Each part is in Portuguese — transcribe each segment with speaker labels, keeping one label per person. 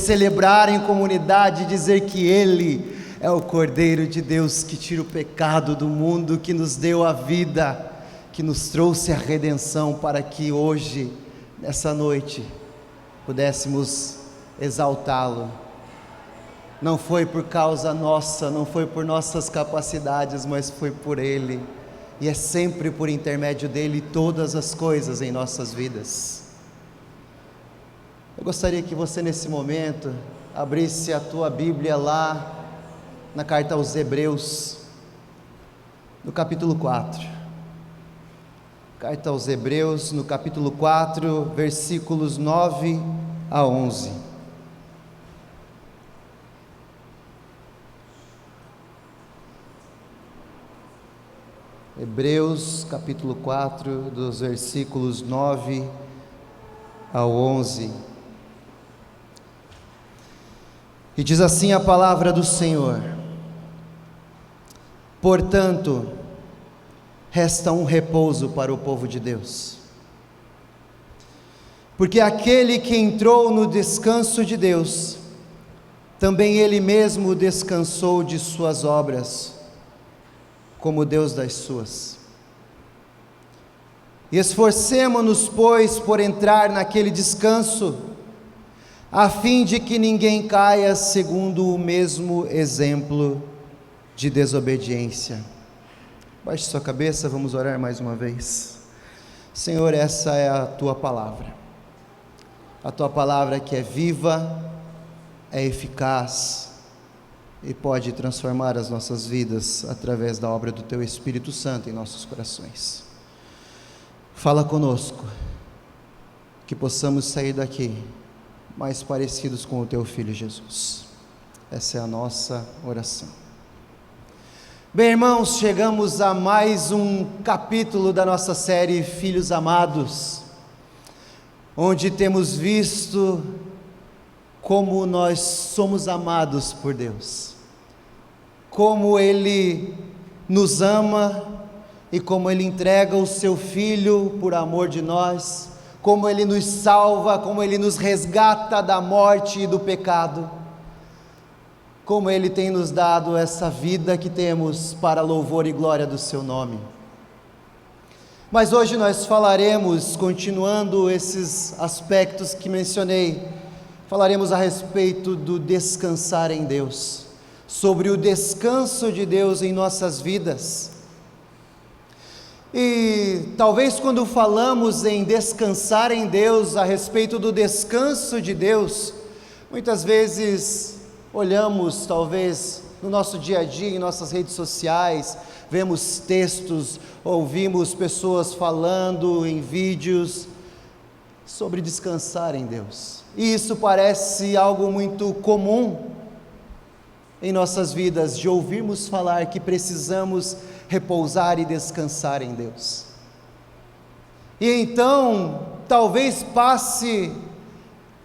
Speaker 1: celebrar em comunidade, dizer que Ele é o Cordeiro de Deus que tira o pecado do mundo, que nos deu a vida, que nos trouxe a redenção, para que hoje, nessa noite, pudéssemos exaltá-lo. Não foi por causa nossa, não foi por nossas capacidades, mas foi por Ele, e é sempre por intermédio dEle todas as coisas em nossas vidas. Eu gostaria que você nesse momento abrisse a tua Bíblia lá na carta aos Hebreus, no capítulo 4. Carta aos Hebreus, no capítulo 4, versículos 9 a 11. Hebreus, capítulo 4, dos versículos 9 ao 11. E diz assim a palavra do Senhor: portanto, resta um repouso para o povo de Deus, porque aquele que entrou no descanso de Deus, também ele mesmo descansou de suas obras, como Deus das suas. E esforcemo-nos, pois, por entrar naquele descanso, a fim de que ninguém caia segundo o mesmo exemplo de desobediência. Baixe sua cabeça, vamos orar mais uma vez. Senhor, essa é a Tua palavra que é viva, é eficaz e pode transformar as nossas vidas através da obra do Teu Espírito Santo em nossos corações. Fala conosco, que possamos sair daqui mais parecidos com o Teu Filho Jesus. Essa é a nossa oração. Bem, irmãos, chegamos a mais um capítulo da nossa série Filhos Amados, onde temos visto como nós somos amados por Deus, como Ele nos ama e como Ele entrega o Seu Filho por amor de nós, como Ele nos salva, como Ele nos resgata da morte e do pecado, como Ele tem nos dado essa vida que temos para louvor e glória do Seu nome. Mas hoje nós falaremos, continuando esses aspectos que mencionei, falaremos a respeito do descansar em Deus, sobre o descanso de Deus em nossas vidas. E talvez quando falamos em descansar em Deus, a respeito do descanso de Deus, muitas vezes olhamos talvez no nosso dia a dia, em nossas redes sociais, vemos textos, ouvimos pessoas falando em vídeos sobre descansar em Deus, e isso parece algo muito comum em nossas vidas, de ouvirmos falar que precisamos repousar e descansar em Deus. E então, talvez passe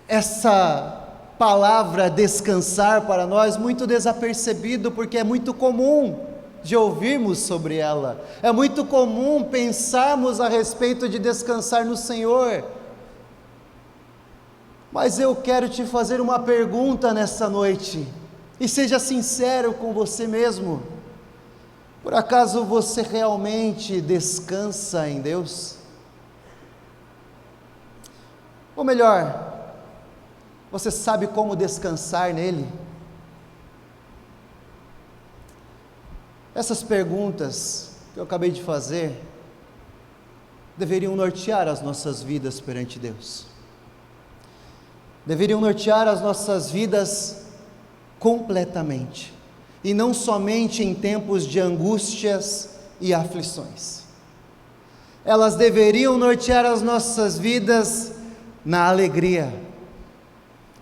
Speaker 1: essa palavra descansar para nós muito desapercebido, porque é muito comum de ouvirmos sobre ela, é muito comum pensarmos a respeito de descansar no Senhor. Mas eu quero te fazer uma pergunta nessa noite, e seja sincero com você mesmo: por acaso você realmente descansa em Deus? Ou melhor, você sabe como descansar nele? Essas perguntas que eu acabei de fazer deveriam nortear as nossas vidas perante Deus, deveriam nortear as nossas vidas completamente, e não somente em tempos de angústias e aflições. Elas deveriam nortear as nossas vidas na alegria,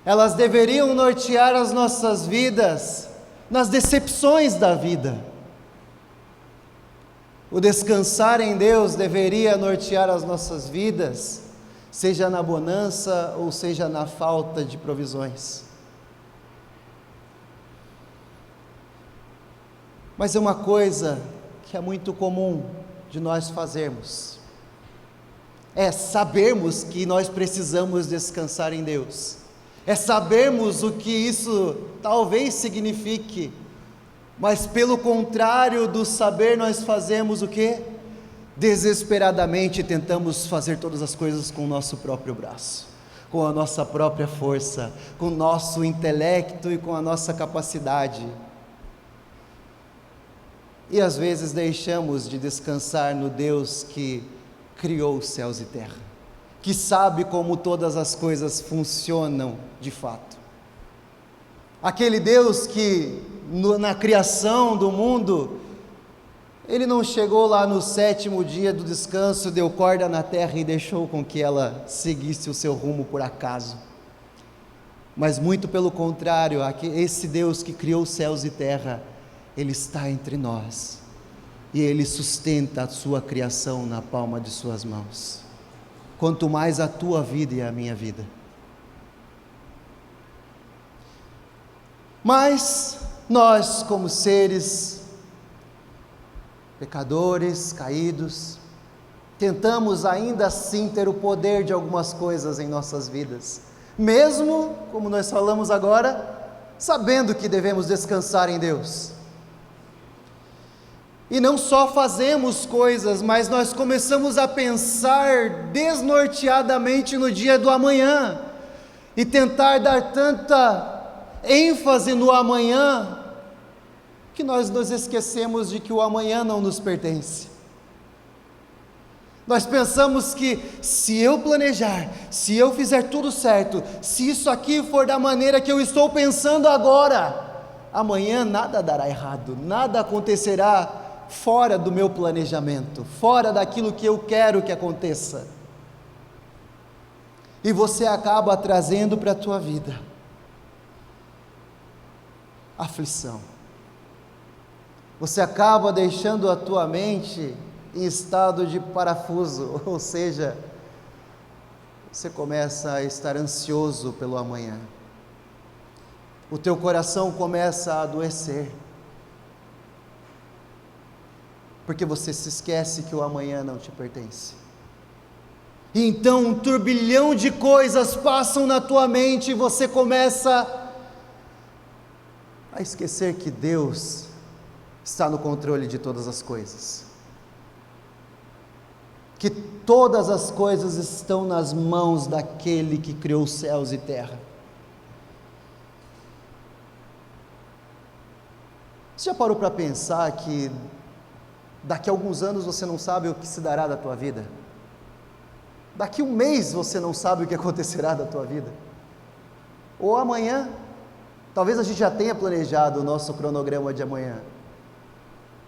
Speaker 1: elas deveriam nortear as nossas vidas nas decepções da vida. O descansar em Deus deveria nortear as nossas vidas, seja na bonança ou seja na falta de provisões. Mas é uma coisa que é muito comum de nós fazermos, é sabermos que nós precisamos descansar em Deus, é sabermos o que isso talvez signifique, mas pelo contrário do saber, nós fazemos o quê? Desesperadamente tentamos fazer todas as coisas com o nosso próprio braço, com a nossa própria força, com o nosso intelecto e com a nossa capacidade. E às vezes deixamos de descansar no Deus que criou os céus e terra, que sabe como todas as coisas funcionam de fato. Aquele Deus que na criação do mundo, Ele não chegou lá no 7º dia do descanso, deu corda na terra e deixou com que ela seguisse o seu rumo por acaso. Mas muito pelo contrário, esse Deus que criou os céus e terra, Ele está entre nós, e Ele sustenta a sua criação na palma de suas mãos, quanto mais a tua vida e a minha vida. Mas nós, como seres pecadores, caídos, tentamos ainda assim ter o poder de algumas coisas em nossas vidas, mesmo, como nós falamos agora, sabendo que devemos descansar em Deus. E não só fazemos coisas, mas nós começamos a pensar desnorteadamente no dia do amanhã, e tentar dar tanta ênfase no amanhã, que nós nos esquecemos de que o amanhã não nos pertence. Nós pensamos que se eu planejar, se eu fizer tudo certo, se isso aqui for da maneira que eu estou pensando agora, amanhã nada dará errado, nada acontecerá fora do meu planejamento, fora daquilo que eu quero que aconteça. E você acaba trazendo para a tua vida aflição. Você acaba deixando a tua mente em estado de parafuso, ou seja, você começa a estar ansioso pelo amanhã. O teu coração começa a adoecer, porque você se esquece que o amanhã não te pertence. E então um turbilhão de coisas passam na tua mente e você começa a esquecer que Deus está no controle de todas as coisas, que todas as coisas estão nas mãos daquele que criou os céus e terra. Você já parou para pensar que daqui a alguns anos você não sabe o que se dará da tua vida? Daqui um mês você não sabe o que acontecerá da tua vida? Ou amanhã? Talvez a gente já tenha planejado o nosso cronograma de amanhã.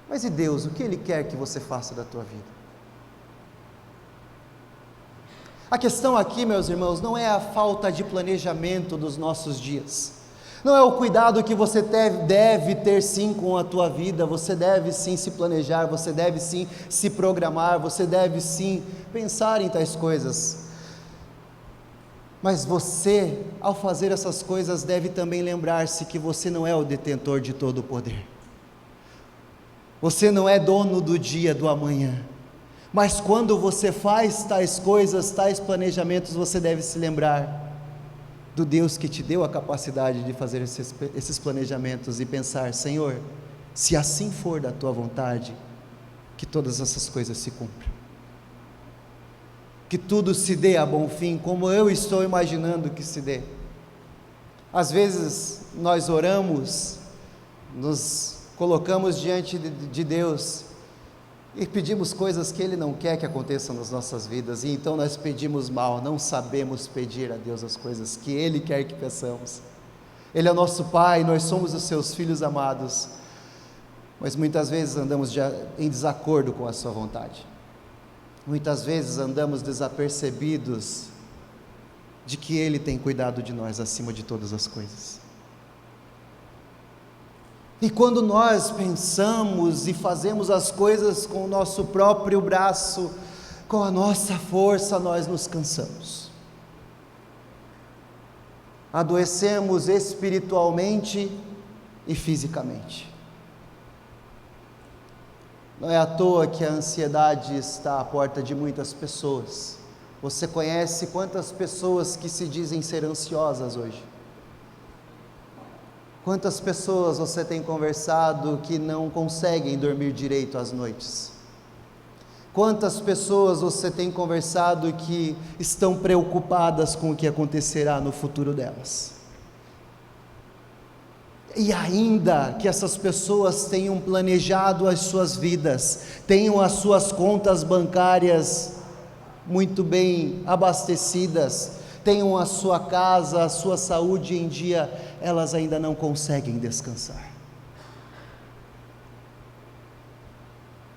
Speaker 1: Mas e Deus, o que Ele quer que você faça da tua vida? A questão aqui, meus irmãos, não é a falta de planejamento dos nossos dias, não é o cuidado que você deve ter sim com a tua vida, você deve sim se planejar, você deve sim se programar, você deve sim pensar em tais coisas, mas você, ao fazer essas coisas, deve também lembrar-se que você não é o detentor de todo o poder, você não é dono do dia do amanhã, mas quando você faz tais coisas, tais planejamentos, você deve se lembrar do Deus que te deu a capacidade de fazer esses planejamentos e pensar: Senhor, se assim for da tua vontade, que todas essas coisas se cumpram, que tudo se dê a bom fim, como eu estou imaginando que se dê. Às vezes nós oramos, nos colocamos diante de Deus e pedimos coisas que Ele não quer que aconteçam nas nossas vidas, e então nós pedimos mal, não sabemos pedir a Deus as coisas que Ele quer que peçamos. Ele é o nosso Pai, nós somos os seus filhos amados, mas muitas vezes andamos em desacordo com a sua vontade, muitas vezes andamos desapercebidos de que Ele tem cuidado de nós acima de todas as coisas. E quando nós pensamos e fazemos as coisas com o nosso próprio braço, com a nossa força, nós nos cansamos, adoecemos espiritualmente e fisicamente. Não é à toa que a ansiedade está à porta de muitas pessoas. Você conhece quantas pessoas que se dizem ser ansiosas hoje? Quantas pessoas você tem conversado que não conseguem dormir direito às noites? Quantas pessoas você tem conversado que estão preocupadas com o que acontecerá no futuro delas? E ainda que essas pessoas tenham planejado as suas vidas, tenham as suas contas bancárias muito bem abastecidas, tenham a sua casa, a sua saúde em dia, elas ainda não conseguem descansar.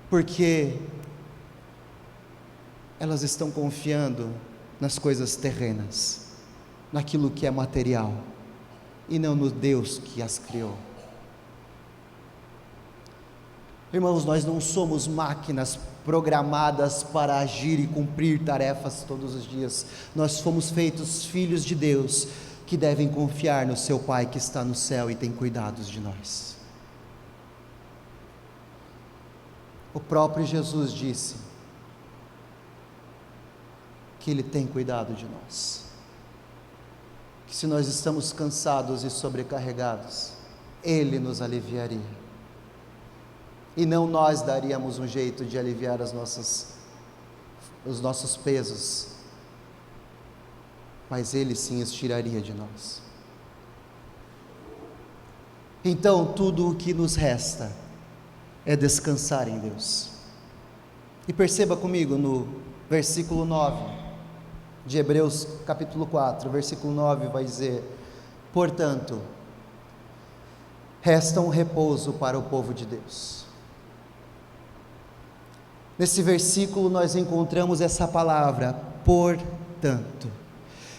Speaker 1: Porque elas estão confiando nas coisas terrenas, naquilo que é material, e não no Deus que as criou. Irmãos, nós não somos máquinas programadas para agir e cumprir tarefas todos os dias. Nós fomos feitos filhos de Deus, que devem confiar no seu Pai que está no céu e tem cuidados de nós. O próprio Jesus disse que Ele tem cuidado de nós, que se nós estamos cansados e sobrecarregados, Ele nos aliviaria, e não nós daríamos um jeito de aliviar os nossos pesos, mas Ele sim os tiraria de nós. Então tudo o que nos resta é descansar em Deus. E perceba comigo no versículo 9 de Hebreus capítulo 4, versículo 9 vai dizer: portanto, resta um repouso para o povo de Deus. Nesse versículo nós encontramos essa palavra, portanto.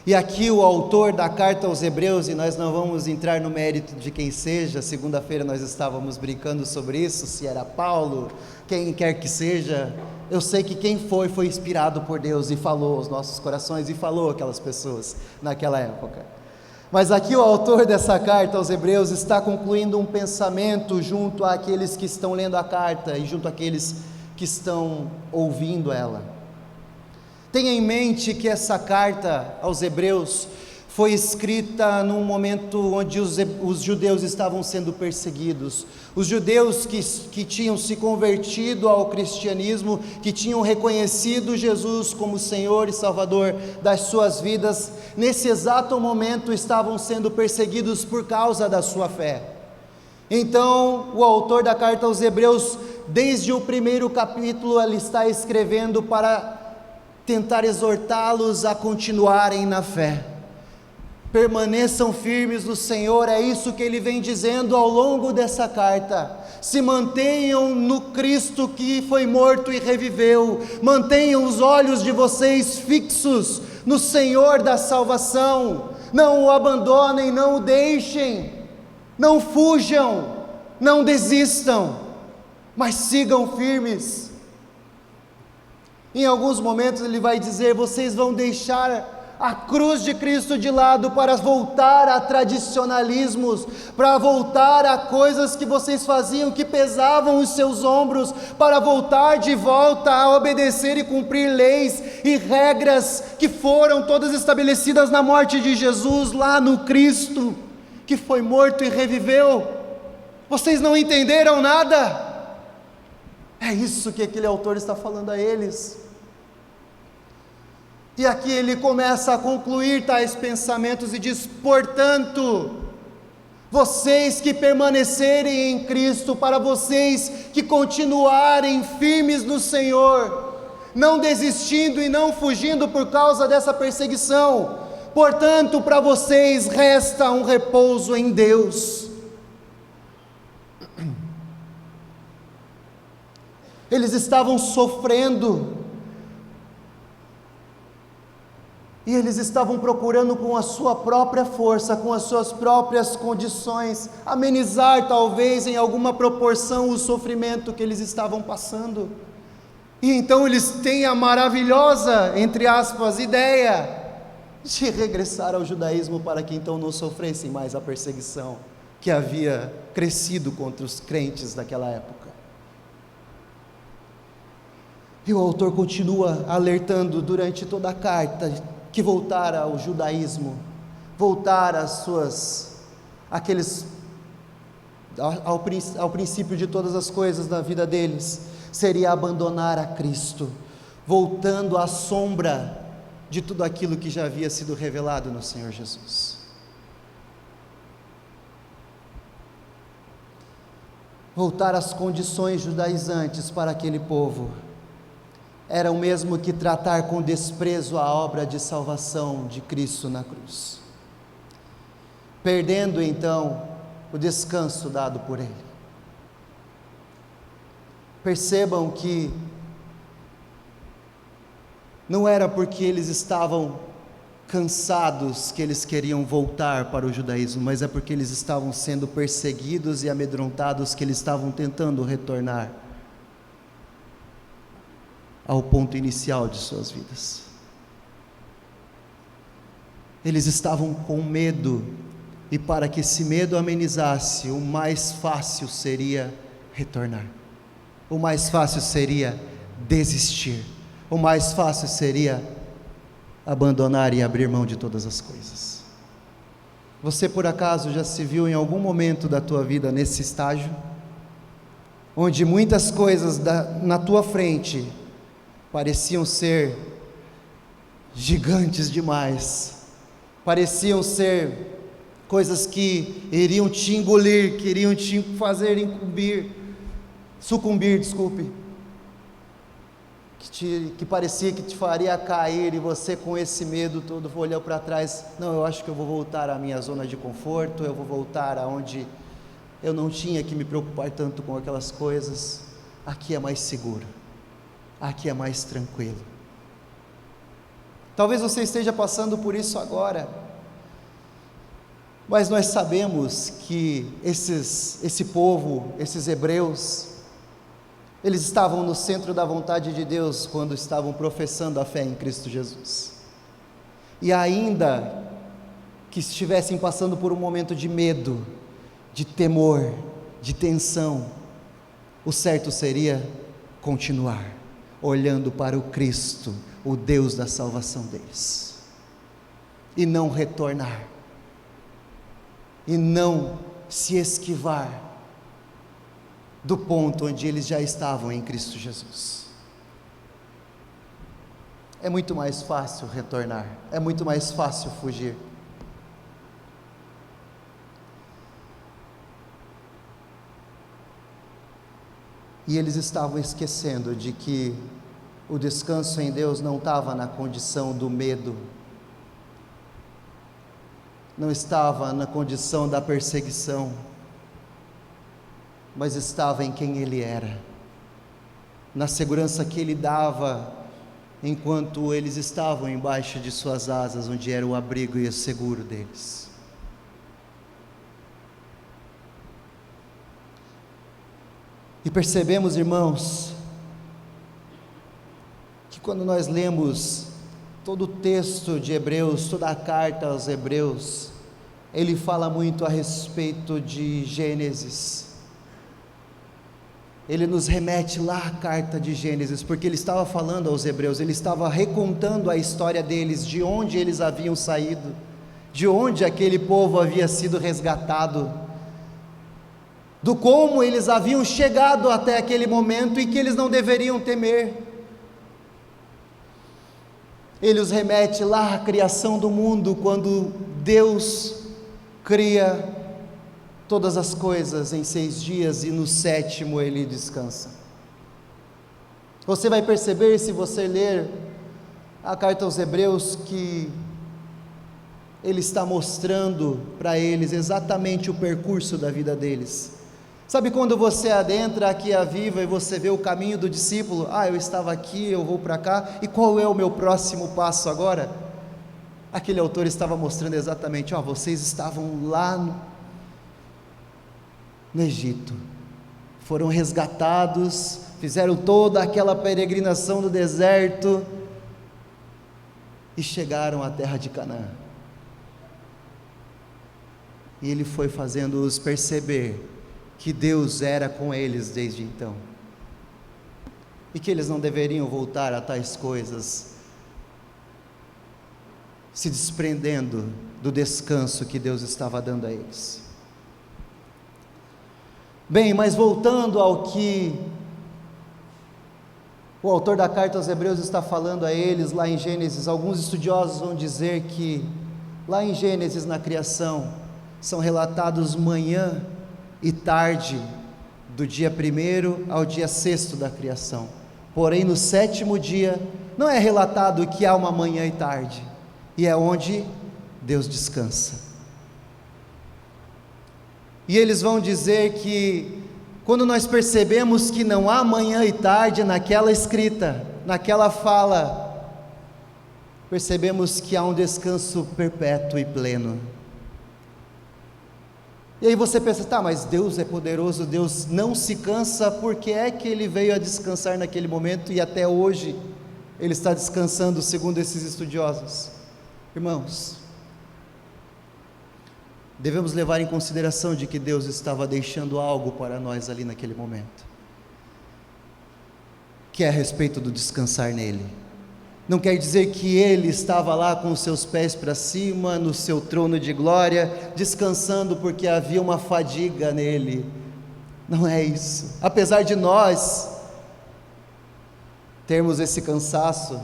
Speaker 1: E aqui o autor da carta aos Hebreus, e nós não vamos entrar no mérito de quem seja, segunda-feira nós estávamos brincando sobre isso, se era Paulo, quem quer que seja, eu sei que quem foi inspirado por Deus e falou aos nossos corações, e falou aquelas pessoas naquela época. Mas aqui o autor dessa carta aos Hebreus está concluindo um pensamento junto àqueles que estão lendo a carta e junto àqueles que estão ouvindo ela. Tenha em mente que essa carta aos Hebreus foi escrita num momento onde os judeus estavam sendo perseguidos. Os judeus que tinham se convertido ao cristianismo, que tinham reconhecido Jesus como Senhor e Salvador das suas vidas, nesse exato momento estavam sendo perseguidos por causa da sua fé. Então, o autor da carta aos Hebreus, desde o primeiro capítulo, ele está escrevendo para tentar exortá-los a continuarem na fé. Permaneçam firmes no Senhor, é isso que ele vem dizendo ao longo dessa carta. Se mantenham no Cristo que foi morto e reviveu, mantenham os olhos de vocês fixos no Senhor da salvação, não o abandonem, não o deixem, não fujam, não desistam, mas sigam firmes. Em alguns momentos ele vai dizer: vocês vão deixar a cruz de Cristo de lado para voltar a tradicionalismos, para voltar a coisas que vocês faziam que pesavam os seus ombros, para voltar de volta a obedecer e cumprir leis e regras que foram todas estabelecidas na morte de Jesus lá no Cristo, que foi morto e reviveu. Vocês não entenderam nada? É isso que aquele autor está falando a eles. E aqui ele começa a concluir tais pensamentos e diz: portanto, vocês que permanecerem em Cristo, para vocês que continuarem firmes no Senhor, não desistindo e não fugindo por causa dessa perseguição, portanto, para vocês resta um repouso em Deus. Eles estavam sofrendo, e eles estavam procurando com a sua própria força, com as suas próprias condições, amenizar talvez em alguma proporção o sofrimento que eles estavam passando. E então eles têm a maravilhosa, entre aspas, ideia de regressar ao judaísmo para que então não sofressem mais a perseguição que havia crescido contra os crentes daquela época. E o autor continua alertando durante toda a carta que voltar ao judaísmo, voltar às aqueles ao princípio de todas as coisas na vida deles, seria abandonar a Cristo, voltando à sombra de tudo aquilo que já havia sido revelado no Senhor Jesus. Voltar às condições judaizantes para aquele povo era o mesmo que tratar com desprezo a obra de salvação de Cristo na cruz, perdendo então o descanso dado por Ele. Percebam que não era porque eles estavam cansados que eles queriam voltar para o judaísmo, mas é porque eles estavam sendo perseguidos e amedrontados que eles estavam tentando retornar ao ponto inicial de suas vidas. Eles estavam com medo, e para que esse medo amenizasse, o mais fácil seria retornar, o mais fácil seria desistir, o mais fácil seria abandonar e abrir mão de todas as coisas. Você por acaso já se viu em algum momento da tua vida nesse estágio, onde muitas coisas na tua frente pareciam ser gigantes demais, pareciam ser coisas que iriam te engolir, que iriam te fazer sucumbir, que parecia que te faria cair, e você com esse medo todo olhou para trás. Não, eu acho que eu vou voltar à minha zona de conforto, eu vou voltar aonde eu não tinha que me preocupar tanto com aquelas coisas. Aqui é mais seguro, aqui é mais tranquilo. Talvez você esteja passando por isso agora, mas nós sabemos que esse povo, esses hebreus, eles estavam no centro da vontade de Deus quando estavam professando a fé em Cristo Jesus. E ainda que estivessem passando por um momento de medo, de temor, de tensão, o certo seria continuar olhando para o Cristo, o Deus da salvação deles, e não retornar, e não se esquivar do ponto onde eles já estavam em Cristo Jesus. É muito mais fácil retornar, é muito mais fácil fugir. E eles estavam esquecendo de que o descanso em Deus não estava na condição do medo, não estava na condição da perseguição, mas estava em quem Ele era, na segurança que Ele dava, enquanto eles estavam embaixo de suas asas, onde era o abrigo e o seguro deles. E percebemos, irmãos, que quando nós lemos todo o texto de Hebreus, toda a carta aos Hebreus, ele fala muito a respeito de Gênesis. Ele nos remete lá à carta de Gênesis, porque ele estava falando aos Hebreus, ele estava recontando a história deles, de onde eles haviam saído, de onde aquele povo havia sido resgatado, do como eles haviam chegado até aquele momento e que eles não deveriam temer. Ele os remete lá à criação do mundo, quando Deus cria todas as coisas em 6 dias e no 7º Ele descansa. Você vai perceber, se você ler a carta aos Hebreus, que Ele está mostrando para eles exatamente o percurso da vida deles. Sabe quando você adentra aqui a Viva e você vê o caminho do discípulo? Eu estava aqui, eu vou para cá, e qual é o meu próximo passo agora? Aquele autor estava mostrando exatamente, vocês estavam lá no Egito, foram resgatados, fizeram toda aquela peregrinação no deserto, e chegaram à terra de Canaã, e ele foi fazendo-os perceber que Deus era com eles desde então, e que eles não deveriam voltar a tais coisas, se desprendendo do descanso que Deus estava dando a eles. Bem, mas voltando ao que o autor da carta aos Hebreus está falando a eles, lá em Gênesis, alguns estudiosos vão dizer que lá em Gênesis, na criação, são relatados manhã e tarde, do dia 1º ao dia 6º da criação. Porém, no 7º dia, não é relatado que há uma manhã e tarde, e é onde Deus descansa. E eles vão dizer que, quando nós percebemos que não há manhã e tarde naquela escrita, naquela fala, percebemos que há um descanso perpétuo e pleno. E aí você pensa, tá, mas Deus é poderoso, Deus não se cansa, por que é que Ele veio a descansar naquele momento e até hoje Ele está descansando, segundo esses estudiosos? Irmãos, devemos levar em consideração de que Deus estava deixando algo para nós ali naquele momento, que é a respeito do descansar nele. Não quer dizer que Ele estava lá com os seus pés para cima, no seu trono de glória, descansando porque havia uma fadiga nele. Não é isso. Apesar de nós termos esse cansaço,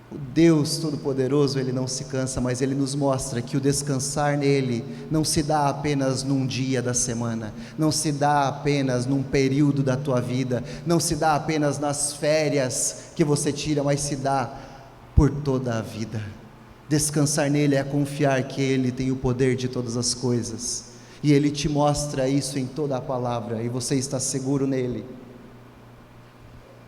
Speaker 1: o Deus Todo-Poderoso, Ele não se cansa, mas Ele nos mostra que o descansar nele não se dá apenas num dia da semana, não se dá apenas num período da tua vida, não se dá apenas nas férias que você tira, mas se dá por toda a vida. Descansar nele é confiar que Ele tem o poder de todas as coisas, e Ele te mostra isso em toda a palavra, e você está seguro nele.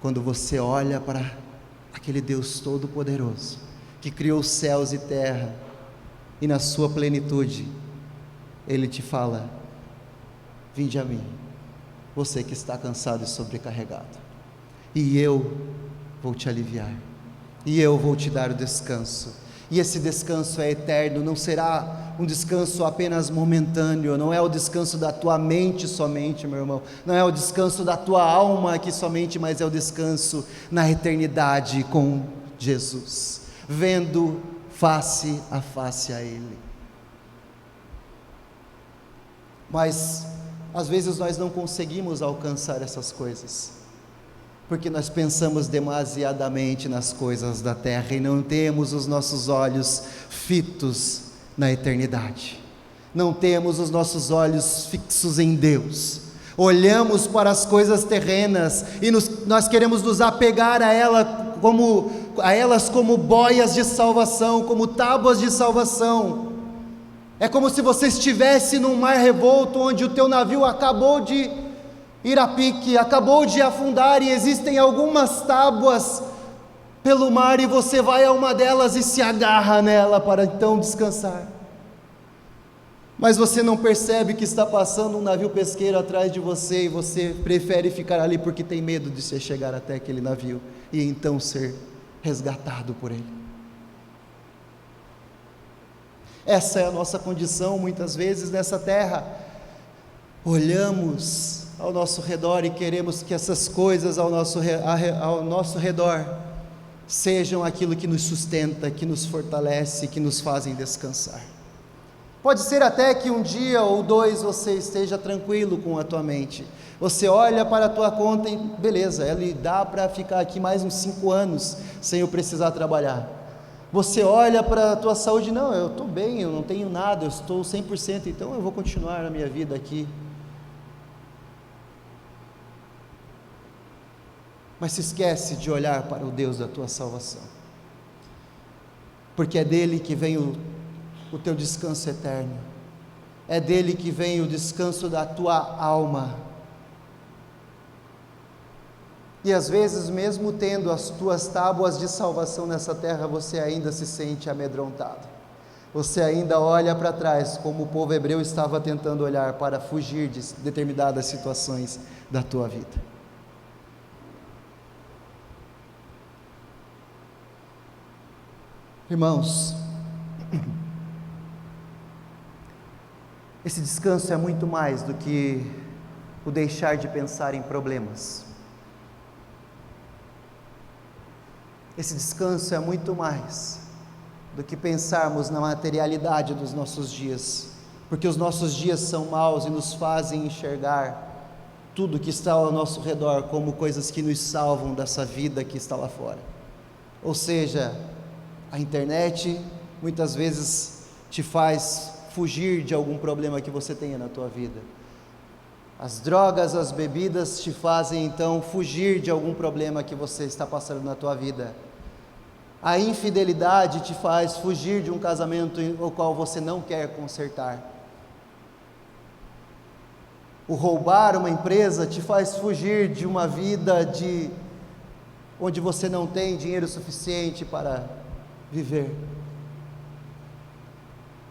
Speaker 1: Quando você olha para aquele Deus Todo-Poderoso, que criou céus e terra, e na sua plenitude, Ele te fala: vinde a mim, você que está cansado e sobrecarregado, e eu vou te aliviar, e eu vou te dar o descanso, e esse descanso é eterno, não será um descanso apenas momentâneo, não é o descanso da tua mente somente, meu irmão, não é o descanso da tua alma aqui somente, mas é o descanso na eternidade com Jesus, vendo face a face a Ele. Mas às vezes nós não conseguimos alcançar essas coisas, porque nós pensamos demasiadamente nas coisas da terra e não temos os nossos olhos fitos na eternidade, não temos os nossos olhos fixos em Deus, olhamos para as coisas terrenas e nós queremos nos apegar a elas como boias de salvação, como tábuas de salvação. É como se você estivesse num mar revolto, onde o teu navio acabou de ir a pique, acabou de afundar, e existem algumas tábuas pelo mar, e você vai a uma delas e se agarra nela para então descansar, mas você não percebe que está passando um navio pesqueiro atrás de você, e você prefere ficar ali porque tem medo de você chegar até aquele navio e então ser resgatado por ele. Essa é a nossa condição muitas vezes nessa terra. Olhamos ao nosso redor e queremos que essas coisas ao nosso redor sejam aquilo que nos sustenta, que nos fortalece, que nos fazem descansar. Pode ser até que um dia ou dois você esteja tranquilo com a tua mente, você olha para a tua conta e beleza, ela dá para ficar aqui mais uns 5 anos sem eu precisar trabalhar. Você olha para a tua saúde, não, eu estou bem, eu não tenho nada, eu estou 100%, então eu vou continuar a minha vida aqui. Mas se esquece de olhar para o Deus da tua salvação, porque é dele que vem o teu descanso eterno, é dele que vem o descanso da tua alma. E às vezes, mesmo tendo as tuas tábuas de salvação nessa terra, você ainda se sente amedrontado, você ainda olha para trás, como o povo hebreu estava tentando olhar, para fugir de determinadas situações da tua vida. Irmãos, esse descanso é muito mais do que o deixar de pensar em problemas. Esse descanso é muito mais do que pensarmos na materialidade dos nossos dias. porque os nossos dias são maus e nos fazem enxergar tudo que está ao nosso redor como coisas que nos salvam dessa vida que está lá fora. Ou seja, a internet muitas vezes te faz fugir de algum problema que você tenha na tua vida. As drogas, as bebidas te fazem então fugir de algum problema que você está passando na tua vida. A infidelidade te faz fugir de um casamento o qual você não quer consertar. O roubar uma empresa te faz fugir de uma vida onde você não tem dinheiro suficiente para viver.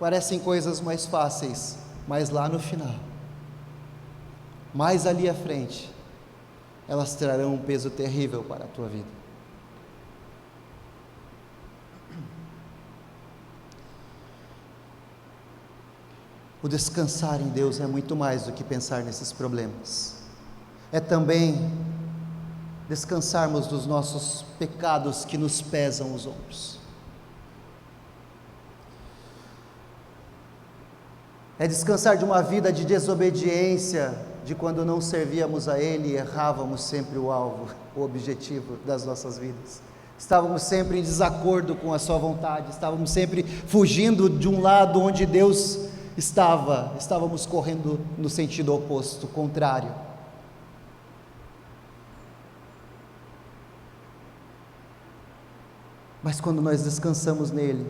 Speaker 1: Parecem coisas mais fáceis, mas lá no final, mais ali à frente, elas trarão um peso terrível para a tua vida. O descansar em Deus é muito mais do que pensar nesses problemas. É também descansarmos dos nossos pecados que nos pesam os ombros. É descansar de uma vida de desobediência, de quando não servíamos a Ele e errávamos sempre o alvo, o objetivo das nossas vidas. Estávamos sempre em desacordo com a Sua vontade, estávamos sempre fugindo de um lado onde Deus estávamos correndo no sentido oposto, contrário. Mas quando nós descansamos nele,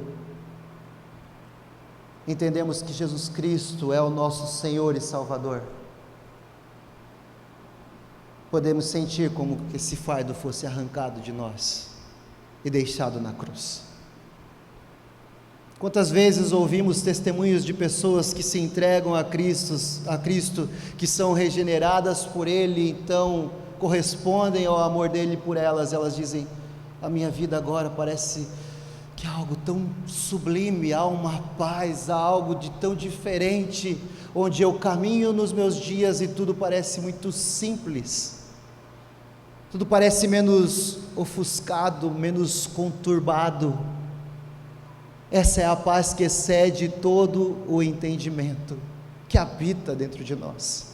Speaker 1: entendemos que Jesus Cristo é o nosso Senhor e Salvador, podemos sentir como que esse fardo fosse arrancado de nós e deixado na cruz. Quantas vezes ouvimos testemunhos de pessoas que se entregam a Cristo, que são regeneradas por Ele, então correspondem ao amor dele por elas. Elas dizem: a minha vida agora parece que é algo tão sublime, há uma paz, há algo de tão diferente, onde eu caminho nos meus dias e tudo parece muito simples, tudo parece menos ofuscado, menos conturbado. Essa é a paz que excede todo o entendimento, que habita dentro de nós.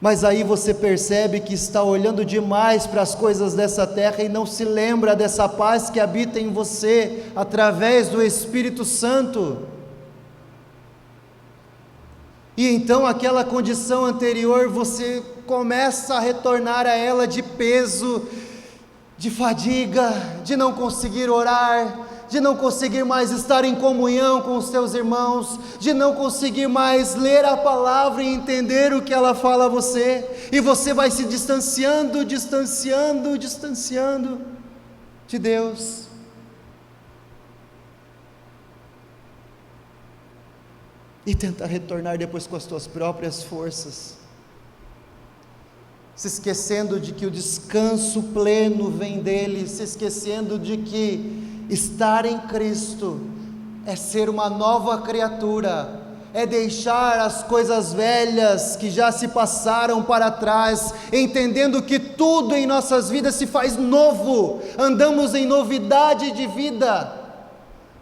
Speaker 1: Mas aí você percebe que está olhando demais para as coisas dessa terra e não se lembra dessa paz que habita em você, através do Espírito Santo. E então aquela condição anterior, você começa a retornar a ela de peso, de fadiga, de não conseguir orar, de não conseguir mais estar em comunhão com os teus irmãos, de não conseguir mais ler a palavra e entender o que ela fala a você, e você vai se distanciando de Deus. E tenta retornar depois com as tuas próprias forças, se esquecendo de que o descanso pleno vem dele, se esquecendo de que estar em Cristo é ser uma nova criatura, é deixar as coisas velhas que já se passaram para trás, entendendo que tudo em nossas vidas se faz novo, andamos em novidade de vida,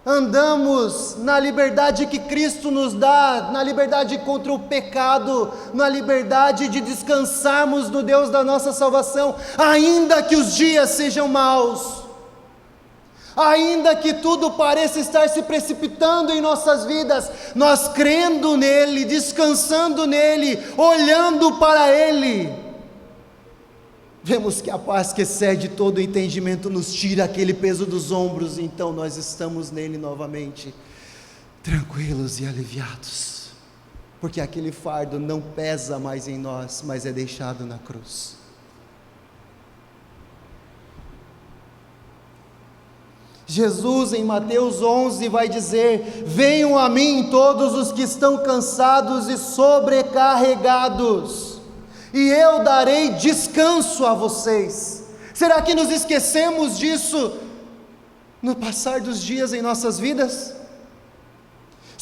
Speaker 1: andamos na liberdade que Cristo nos dá, na liberdade contra o pecado, na liberdade de descansarmos no Deus da nossa salvação, ainda que os dias sejam maus, ainda que tudo pareça estar se precipitando em nossas vidas, nós crendo nele, descansando nele, olhando para ele, vemos que a paz que excede todo o entendimento nos tira aquele peso dos ombros, então nós estamos nele novamente, tranquilos e aliviados, porque aquele fardo não pesa mais em nós, mas é deixado na cruz. Jesus em Mateus 11 vai dizer: venham a mim todos os que estão cansados e sobrecarregados, e eu darei descanso a vocês. Será que nos esquecemos disso no passar dos dias em nossas vidas?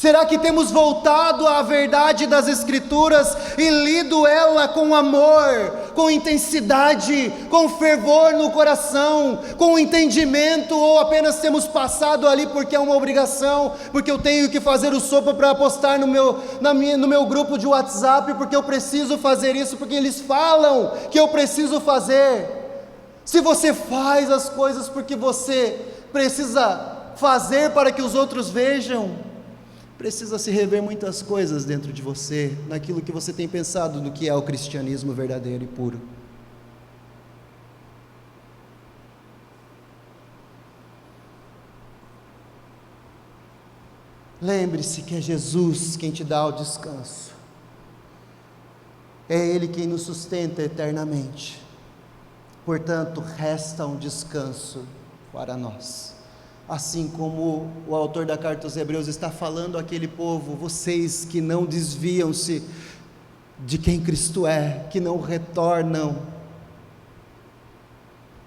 Speaker 1: Será que temos voltado à verdade das Escrituras e lido ela com amor, com intensidade, com fervor no coração, com entendimento, ou apenas temos passado ali porque é uma obrigação, porque eu tenho que fazer o sopa para postar no meu grupo de WhatsApp, porque eu preciso fazer isso, porque eles falam que eu preciso fazer? Se você faz as coisas porque você precisa fazer para que os outros vejam, precisa se rever muitas coisas dentro de você, naquilo que você tem pensado do que é o cristianismo verdadeiro e puro. Lembre-se que é Jesus quem te dá o descanso, é Ele quem nos sustenta eternamente, portanto resta um descanso para nós. Assim como o autor da carta aos Hebreus está falando àquele povo: vocês que não desviam-se de quem Cristo é, que não retornam,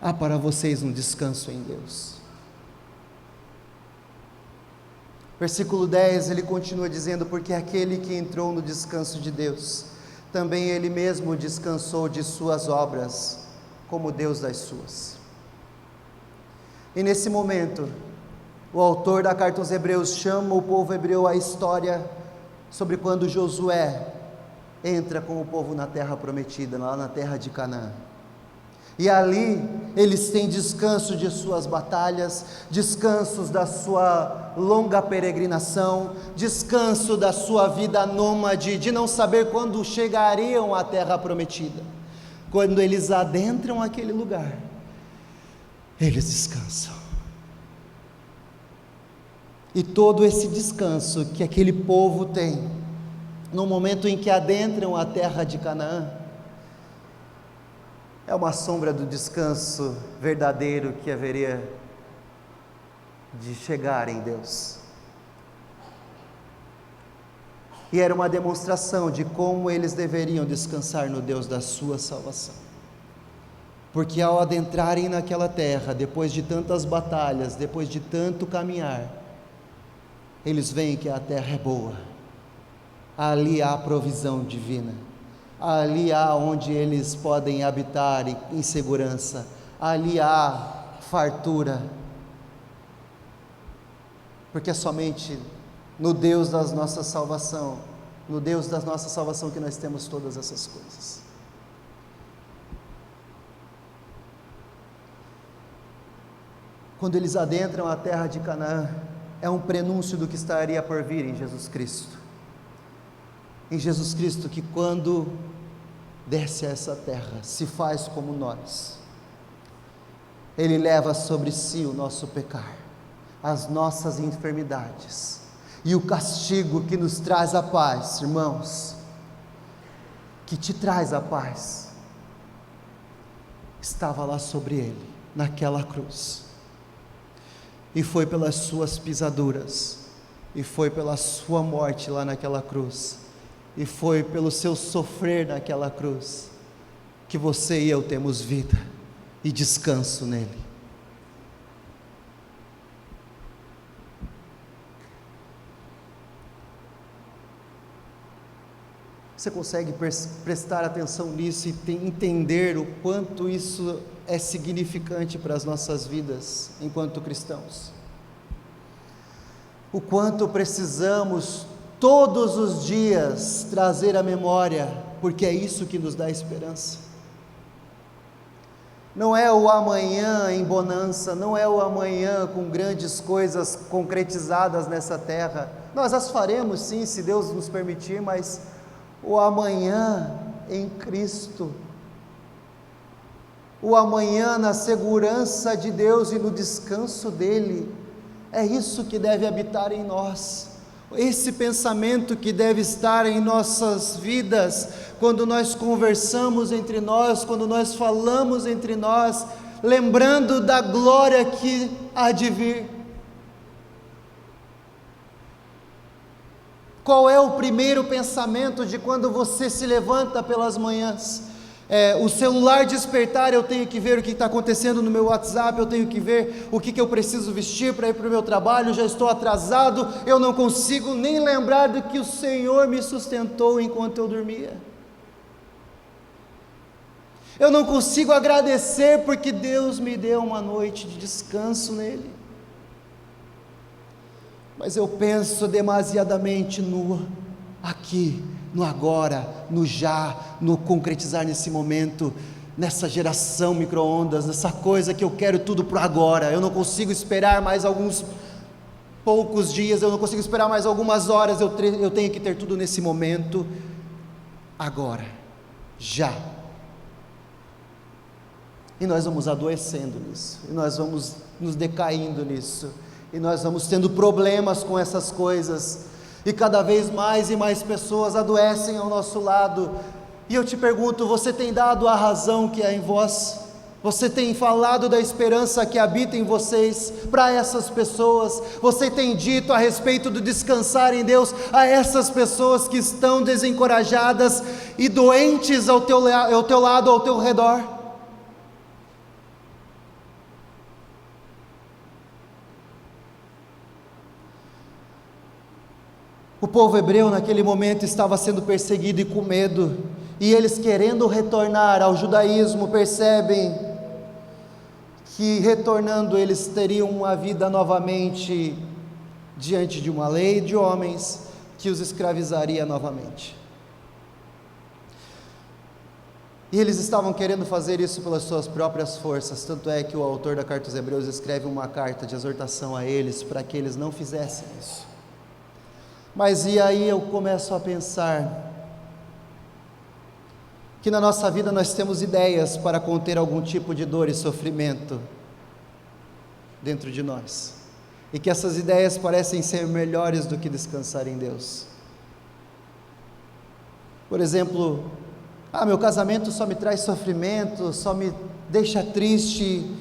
Speaker 1: há para vocês um descanso em Deus. Versículo 10, ele continua dizendo: porque aquele que entrou no descanso de Deus, também ele mesmo descansou de suas obras, como Deus das suas. E nesse momento, o autor da carta aos Hebreus chama o povo hebreu à história sobre quando Josué entra com o povo na terra prometida, lá na terra de Canaã. E ali eles têm descanso de suas batalhas, descansos da sua longa peregrinação, descanso da sua vida nômade, de não saber quando chegariam à terra prometida. Quando eles adentram aquele lugar, eles descansam. E todo esse descanso que aquele povo tem, no momento em que adentram a terra de Canaã, é uma sombra do descanso verdadeiro que haveria de chegar em Deus. E era uma demonstração de como eles deveriam descansar no Deus da sua salvação. Porque ao adentrarem naquela terra, depois de tantas batalhas, depois de tanto caminhar, eles veem que a terra é boa, ali há provisão divina, ali há onde eles podem habitar em segurança, ali há fartura, porque é somente no Deus da nossa salvação, no Deus da nossa salvação que nós temos todas essas coisas. Quando eles adentram a terra de Canaã, é um prenúncio do que estaria por vir em Jesus Cristo. Em Jesus Cristo, que quando desce a essa terra, se faz como nós. Ele leva sobre si o nosso pecar, as nossas enfermidades, e o castigo que nos traz a paz, irmãos, que te traz a paz, estava lá sobre ele, naquela cruz. E foi pelas suas pisaduras, e foi pela sua morte lá naquela cruz, e foi pelo seu sofrer naquela cruz, que você e eu temos vida e descanso nele. Você consegue prestar atenção nisso e entender o quanto isso é significante para as nossas vidas enquanto cristãos? O quanto precisamos todos os dias trazer à memória, porque é isso que nos dá esperança. Não é o amanhã em bonança, não é o amanhã com grandes coisas concretizadas nessa terra. Nós as faremos sim, se Deus nos permitir, mas o amanhã em Cristo, o amanhã na segurança de Deus e no descanso dEle, é isso que deve habitar em nós, esse pensamento que deve estar em nossas vidas, quando nós conversamos entre nós, quando nós falamos entre nós, lembrando da glória que há de vir. Qual é o primeiro pensamento de quando você se levanta pelas manhãs? O celular despertar, eu tenho que ver o que está acontecendo no meu WhatsApp, eu tenho que ver o que eu preciso vestir para ir para o meu trabalho, já estou atrasado, eu não consigo nem lembrar do que o Senhor me sustentou enquanto eu dormia. Eu não consigo agradecer porque Deus me deu uma noite de descanso nele. Mas eu penso demasiadamente no aqui, no agora, no já, no concretizar nesse momento, nessa geração micro-ondas, nessa coisa que eu quero tudo para agora. Eu não consigo esperar mais alguns poucos dias, eu não consigo esperar mais algumas horas, eu tenho que ter tudo nesse momento, agora, já. E nós vamos adoecendo nisso, e nós vamos nos decaindo nisso, e nós vamos tendo problemas com essas coisas, e cada vez mais e mais pessoas adoecem ao nosso lado. E eu te pergunto, você tem dado a razão que há em vós? Você tem falado da esperança que habita em vocês para essas pessoas? Você tem dito a respeito do descansar em Deus a essas pessoas que estão desencorajadas e doentes ao teu lado, ao teu redor? O povo hebreu naquele momento estava sendo perseguido e com medo, e eles, querendo retornar ao judaísmo, percebem que retornando eles teriam uma vida novamente diante de uma lei de homens que os escravizaria novamente. E eles estavam querendo fazer isso pelas suas próprias forças, tanto é que o autor da carta aos Hebreus escreve uma carta de exortação a eles para que eles não fizessem isso. Mas e aí eu começo a pensar que na nossa vida nós temos ideias para conter algum tipo de dor e sofrimento dentro de nós, e que essas ideias parecem ser melhores do que descansar em Deus. Por exemplo, meu casamento só me traz sofrimento, só me deixa triste,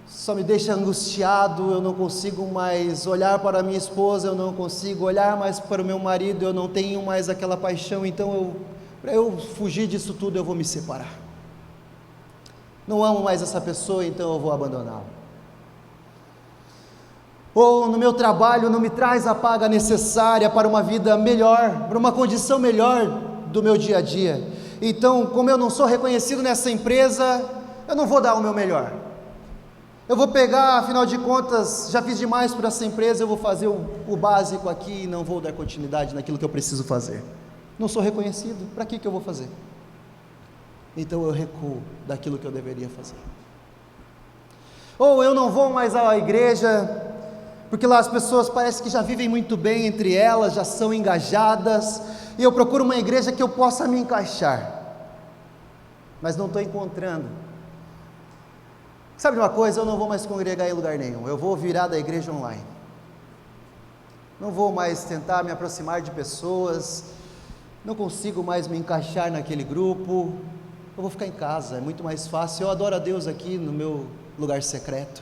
Speaker 1: só me deixa angustiado, eu não consigo mais olhar para a minha esposa, eu não consigo olhar mais para o meu marido, eu não tenho mais aquela paixão, então para eu fugir disso tudo eu vou me separar. Não amo mais essa pessoa, então eu vou abandoná-la. Ou no meu trabalho não me traz a paga necessária para uma vida melhor, para uma condição melhor do meu dia a dia. Então, como eu não sou reconhecido nessa empresa, eu não vou dar o meu melhor. Eu vou pegar, afinal de contas, já fiz demais para essa empresa, eu vou fazer o básico aqui e não vou dar continuidade naquilo que eu preciso fazer. Não sou reconhecido, para que eu vou fazer? Então eu recuo daquilo que eu deveria fazer. Ou eu não vou mais à igreja, porque lá as pessoas parecem que já vivem muito bem entre elas, já são engajadas, e eu procuro uma igreja que eu possa me encaixar, mas não estou encontrando. Sabe de uma coisa? Eu não vou mais congregar em lugar nenhum, eu vou virar da igreja online. Não vou mais tentar me aproximar de pessoas, não consigo mais me encaixar naquele grupo, eu vou ficar em casa, é muito mais fácil, eu adoro a Deus aqui no meu lugar secreto.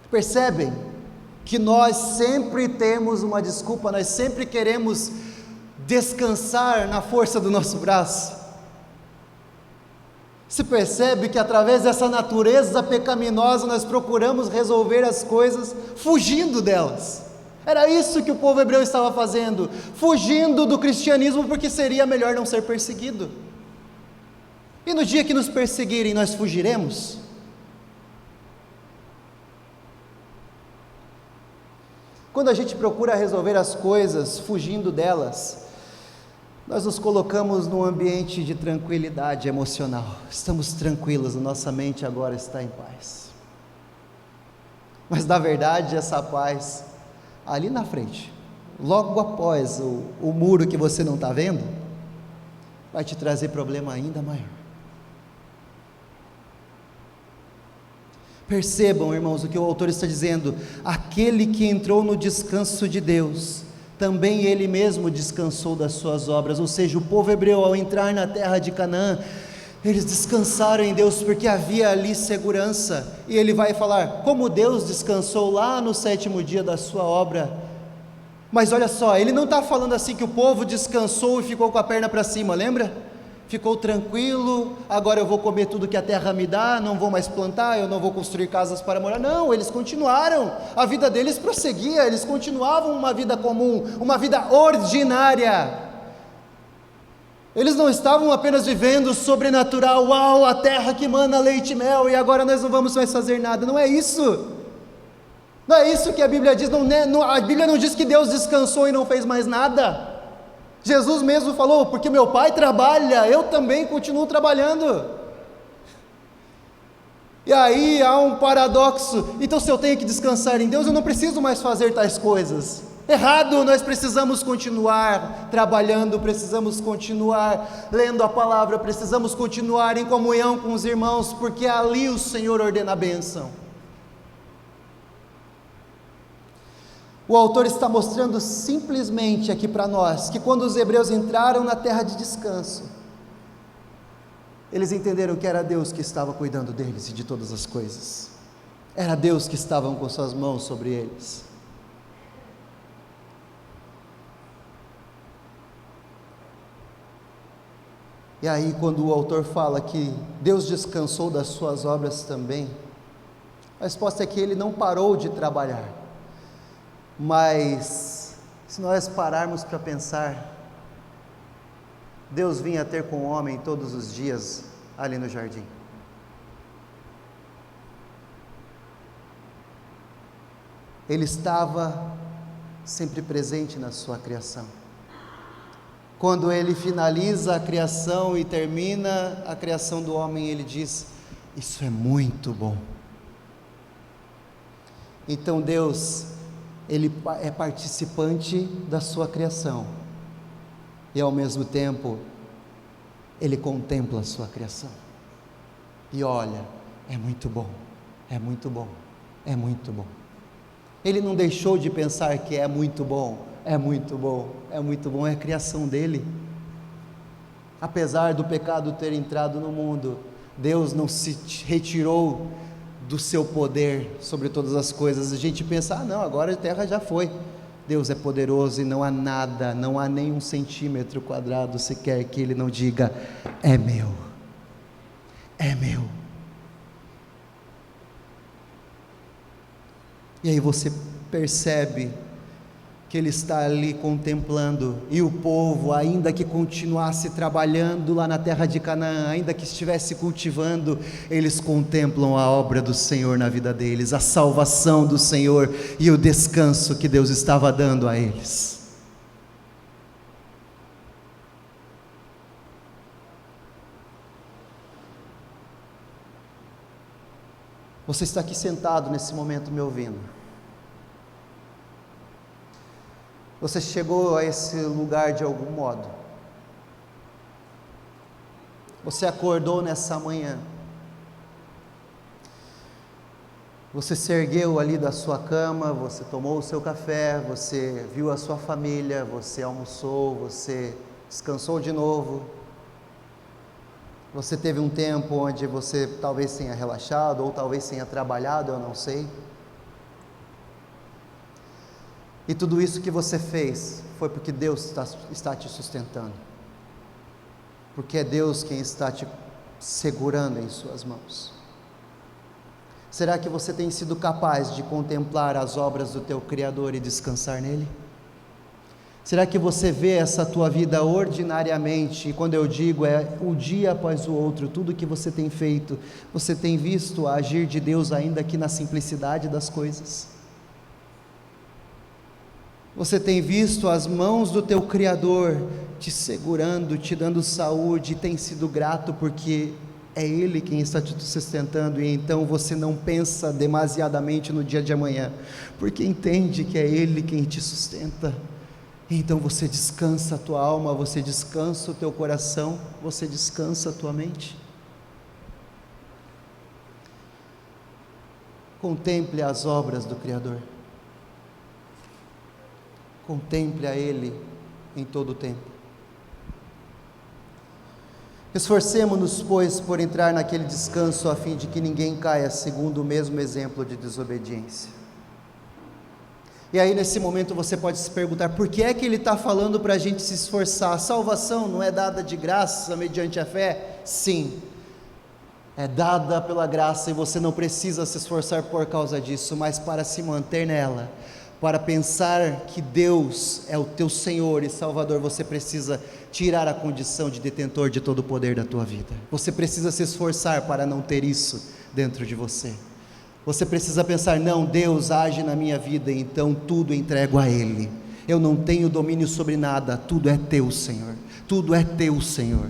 Speaker 1: Percebem que nós sempre temos uma desculpa, nós sempre queremos descansar na força do nosso braço. Se percebe que através dessa natureza pecaminosa nós procuramos resolver as coisas fugindo delas. Era isso que o povo hebreu estava fazendo, fugindo do cristianismo porque seria melhor não ser perseguido. E no dia que nos perseguirem nós fugiremos? Quando a gente procura resolver as coisas fugindo delas, nós nos colocamos num ambiente de tranquilidade emocional, estamos tranquilos, nossa mente agora está em paz. Mas na verdade essa paz, ali na frente, logo após o muro que você não está vendo, vai te trazer problema ainda maior. Percebam, irmãos, o que o autor está dizendo: aquele que entrou no descanso de Deus, também ele mesmo descansou das suas obras. Ou seja, o povo hebreu, ao entrar na terra de Canaã, eles descansaram em Deus porque havia ali segurança. E ele vai falar: como Deus descansou lá no 7º dia da sua obra, Mas olha só, ele não está falando assim que o povo descansou e ficou com a perna para cima, lembra? Ficou tranquilo, agora eu vou comer tudo que a terra me dá, não vou mais plantar, eu não vou construir casas para morar. Não, eles continuaram, a vida deles prosseguia, eles continuavam uma vida comum, uma vida ordinária. Eles não estavam apenas vivendo o sobrenatural, uau, a terra que mana leite e mel, e agora nós não vamos mais fazer nada. Não é isso. Não é isso que a Bíblia diz. A Bíblia não diz que Deus descansou e não fez mais nada. Jesus mesmo falou, porque meu Pai trabalha, eu também continuo trabalhando. E aí há um paradoxo. Então, se eu tenho que descansar em Deus, eu não preciso mais fazer tais coisas. Errado, nós precisamos continuar trabalhando, precisamos continuar lendo a palavra, precisamos continuar em comunhão com os irmãos, porque ali o Senhor ordena a bênção. O autor está mostrando simplesmente aqui para nós, que quando os hebreus entraram na terra de descanso, eles entenderam que era Deus que estava cuidando deles e de todas as coisas, era Deus que estava com suas mãos sobre eles. E aí, quando o autor fala que Deus descansou das suas obras também, a resposta é que ele não parou de trabalhar. Mas, se nós pararmos para pensar, Deus vinha ter com o homem todos os dias ali no jardim. Ele estava sempre presente na sua criação. Quando ele finaliza a criação e termina a criação do homem, ele diz: isso é muito bom. Então Deus, ele é participante da sua criação, e ao mesmo tempo, ele contempla a sua criação, e olha, é muito bom, é muito bom, é muito bom. Ele não deixou de pensar que é muito bom, é muito bom, é muito bom, é a criação dele. Apesar do pecado ter entrado no mundo, Deus não se retirou do seu poder sobre todas as coisas. A gente pensa, não, agora a terra já foi. Deus é poderoso e não há nada, não há nem 1 centímetro quadrado sequer que Ele não diga, é meu, é meu. E aí você percebe que Ele está ali contemplando, e o povo, ainda que continuasse trabalhando lá na terra de Canaã, ainda que estivesse cultivando, eles contemplam a obra do Senhor na vida deles, a salvação do Senhor e o descanso que Deus estava dando a eles. Você está aqui sentado nesse momento me ouvindo. Você chegou a esse lugar de algum modo. Você acordou nessa manhã. Você se ergueu ali da sua cama, você tomou o seu café, você viu a sua família, você almoçou, você descansou de novo. Você teve um tempo onde você talvez tenha relaxado, ou talvez tenha trabalhado, eu não sei. E tudo isso que você fez foi porque Deus está te sustentando, porque é Deus quem está te segurando em suas mãos. Será que você tem sido capaz de contemplar as obras do teu Criador e descansar nele? Será que você vê essa tua vida ordinariamente, e quando eu digo é um dia após o outro, tudo que você tem feito, você tem visto o agir de Deus ainda aqui na simplicidade das coisas? Você tem visto as mãos do teu Criador te segurando, te dando saúde, e tem sido grato porque é Ele quem está te sustentando, e então você não pensa demasiadamente no dia de amanhã, porque entende que é Ele quem te sustenta. Então você descansa a tua alma, você descansa o teu coração, você descansa a tua mente. Contemple as obras do Criador. Contemple a Ele em todo o tempo. Esforcemo-nos, pois, por entrar naquele descanso, a fim de que ninguém caia segundo o mesmo exemplo de desobediência. E aí nesse momento você pode se perguntar, por que é que ele está falando para a gente se esforçar? A salvação não é dada de graça mediante a fé? Sim, é dada pela graça e você não precisa se esforçar por causa disso, mas para se manter nela, para pensar que Deus é o teu Senhor e Salvador, você precisa tirar a condição de detentor de todo o poder da tua vida. Você precisa se esforçar para não ter isso dentro de você. Você precisa pensar, não, Deus age na minha vida, então tudo entrego a Ele. Eu não tenho domínio sobre nada, tudo é teu, Senhor. Tudo é teu, Senhor.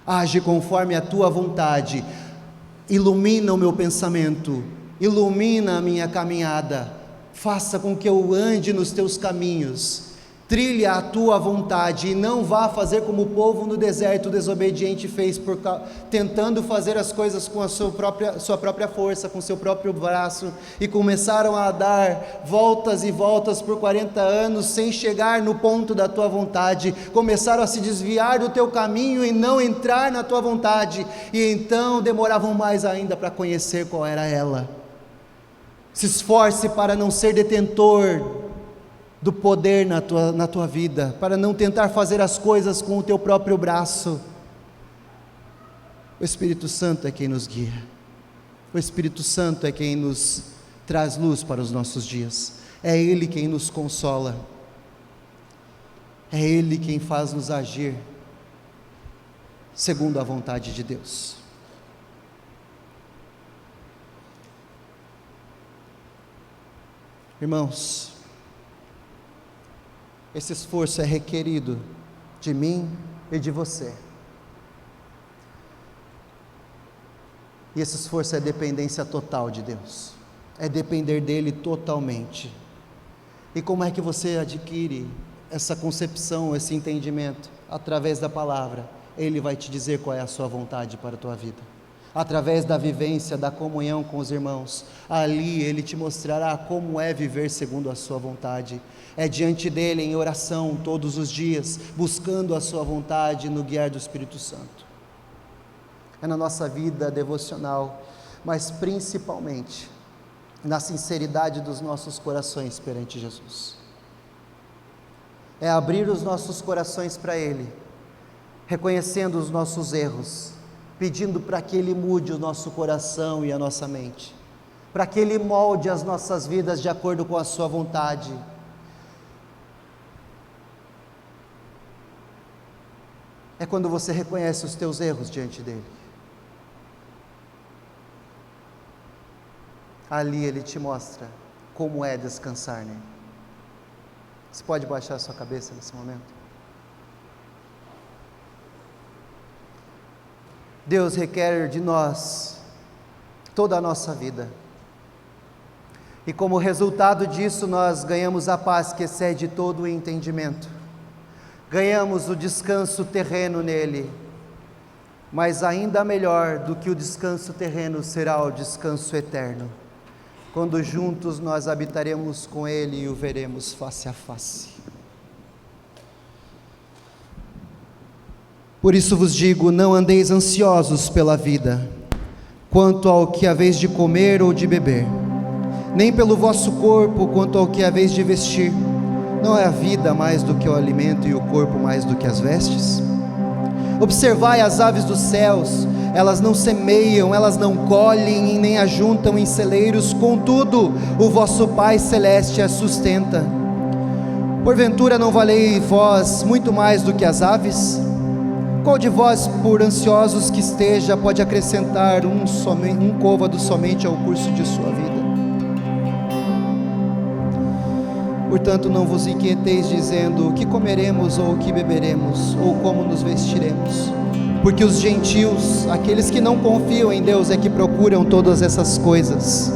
Speaker 1: Age conforme a tua vontade. Ilumina o meu pensamento, ilumina a minha caminhada. Faça com que eu ande nos teus caminhos. Trilhe a tua vontade e não vá fazer como o povo no deserto desobediente fez, tentando fazer as coisas com a sua própria força, com seu próprio braço, e começaram a dar voltas e voltas por 40 anos, sem chegar no ponto da tua vontade, começaram a se desviar do teu caminho e não entrar na tua vontade, e então demoravam mais ainda para conhecer qual era ela. Se esforce para não ser detentor do poder na tua vida, para não tentar fazer as coisas com o teu próprio braço. O Espírito Santo é quem nos guia, o Espírito Santo é quem nos traz luz para os nossos dias, é Ele quem nos consola, é Ele quem faz-nos agir segundo a vontade de Deus. Irmãos, esse esforço é requerido de mim e de você. E esse esforço é dependência total de Deus. É depender dEle totalmente. E como é que você adquire essa concepção, esse entendimento? Através da palavra. Ele vai te dizer qual é a sua vontade para a tua vida. Através da vivência, da comunhão com os irmãos, ali Ele te mostrará como é viver segundo a sua vontade. É diante dEle em oração todos os dias, buscando a sua vontade no guiar do Espírito Santo. É na nossa vida devocional, mas principalmente na sinceridade dos nossos corações perante Jesus. É abrir os nossos corações para Ele, reconhecendo os nossos erros, pedindo para que Ele mude o nosso coração e a nossa mente, para que Ele molde as nossas vidas de acordo com a sua vontade. É quando você reconhece os teus erros diante dEle. Ali Ele te mostra como é descansar nele. Você pode baixar a sua cabeça nesse momento? Deus requer de nós toda a nossa vida, e como resultado disso nós ganhamos a paz que excede todo o entendimento, ganhamos o descanso terreno nele, mas ainda melhor do que o descanso terreno será o descanso eterno, quando juntos nós habitaremos com Ele e o veremos face a face. Por isso vos digo, não andeis ansiosos pela vida, quanto ao que haveis de comer ou de beber, nem pelo vosso corpo, quanto ao que haveis de vestir. Não é a vida mais do que o alimento e o corpo mais do que as vestes? Observai as aves dos céus, elas não semeiam, elas não colhem e nem ajuntam em celeiros, contudo o vosso Pai Celeste as sustenta. Porventura não valei vós muito mais do que as aves? Qual de vós, por ansiosos que esteja, pode acrescentar um côvado somente ao curso de sua vida? Portanto, não vos inquieteis dizendo, o que comeremos, ou o que beberemos, ou como nos vestiremos? Porque os gentios, aqueles que não confiam em Deus, é que procuram todas essas coisas,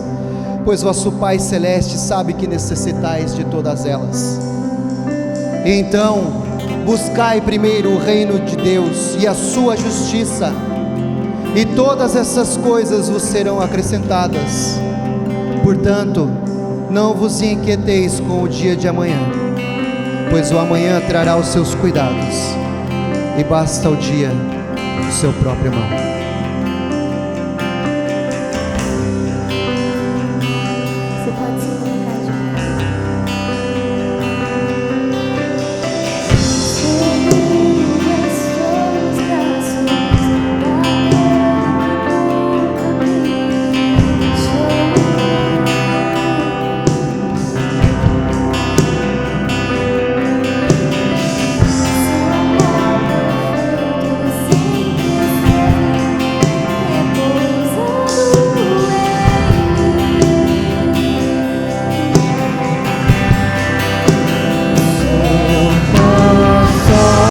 Speaker 1: pois vosso Pai Celeste sabe que necessitais de todas elas. Então, buscai primeiro o reino de Deus e a sua justiça, e todas essas coisas vos serão acrescentadas. Portanto, não vos inquieteis com o dia de amanhã, pois o amanhã trará os seus cuidados, e basta o dia o seu próprio mal.